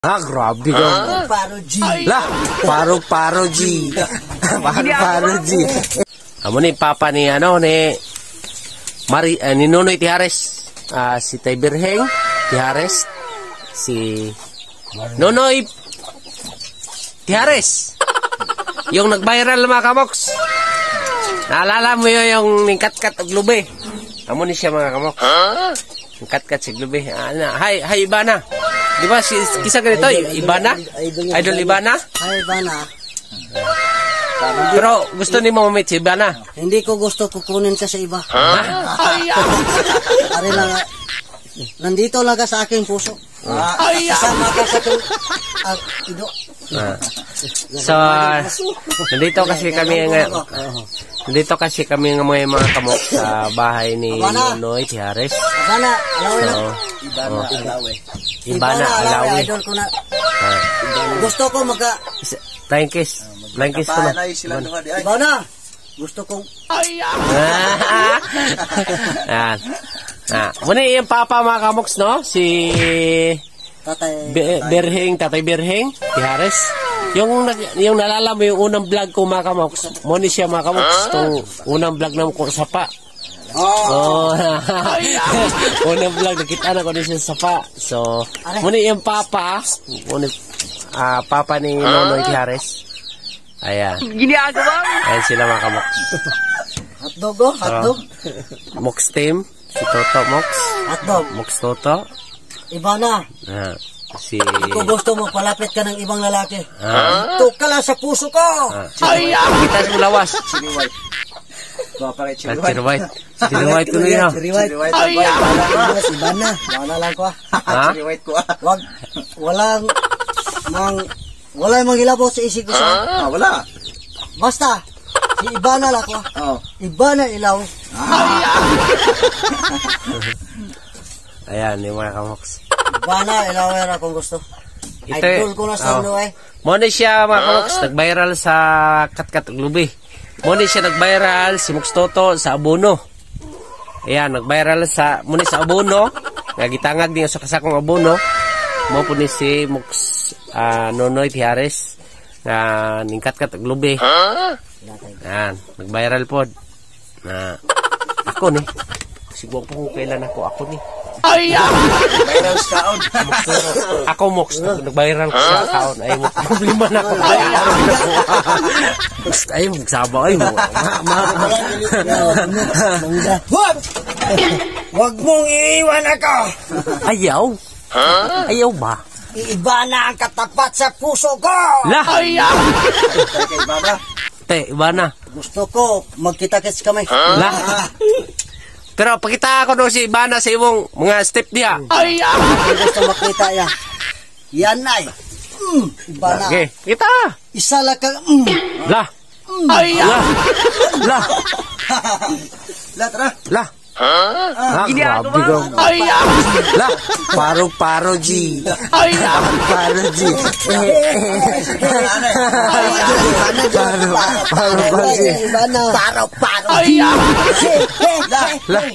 Grabe ka. Paro G. Lah, paro G. Paro G. Amo ni papa ni ni Nonoy Tihares. Si Tay Birheng Tihares. Si Nonoy Tihares. Yung nag-viral mga kamoks. Naalala mo yung kat-kat og lube. Amo ni siya mga kamoks. Kat-kat sa lube. Hi Ibana. Di ba kisa ganito? Ibana? Idol Ibana? Hi Ibana. Pero gusto ni mo mamit si Ibana? Hindi ko gusto kukunin ka sa iba. Ari lang. Nandito lang ka sa aking puso. Kasama ka sa itong ido. So, nandito kasi kami ng mga kamok sa bahay ni Nonoy Tihares. Ibana Alawi. Idol ko na. Gusto ko Flying kiss ko na. Ibana. Gusto kong muna yung papa mga kamoks, no? Si Tatay Birheng Tihares. Yung nalala mo yung unang vlog ko mga kamoks. Muna siya mga kamoks. Itong unang vlog naman ko sa sapa. Unang vlog nakita na ko din siya sa sapa. So, muna yung papa. Papa ni Nonoy Tihares. Ayan. Ayan sila mga kamoks. Hotdog. Hotdog. Mox team. Si Toto Mox. Hotdog. Mox Toto. Ibana. Kung gusto mo, palapit ka ng ibang lalaki. Ito ka lang sa puso ko. Kita mo lawas. Chili white. Chili white. Chili white ko nyo. Chili white. Ibana. Ibana lang ko. Chili white ko. Walang manghilabot sa isip ko sa. Wala. Basta, si Ibana lang ko. Ibana ilaw. Ayan, yung mga kamoks. Ibana ilaw era kung gusto. Idol ko na sa ano Muna siya mga kamoks, nag-viral sa kat-kat lubi. Muna siya nag-viral si Mox Toto sa Abono. Ayan, nag-viral muna sa Abono. Nagitangag din sa kasakong Abono. Mo po ni si Mox Nonoy Tihares na ningkat-kat og lubi. Yan, nag-viral po. Ako ni. Siguro po kung kailan ako ni. Viral sa kaon. Ako Mox, nag-viral ko sa kaon. Ay, problema na ako. Ay, magsaba. Ay, Wag mong iiwan ako. Ayaw. Ayaw ba? Ibana ang katapat sa puso ko. Lah! Ibana. Gusto ko magkita-kits kami. Lah! Pero pakita ako doon si Ibana sa imong mga step niya. Kung gusto makita yan. Yan ay. Ibana. Okay, kita. Isa lang kang Lah! Lah! Lah! Grabe ka. Lah, paro G. Paro G. Paro G. Paro G. Lah.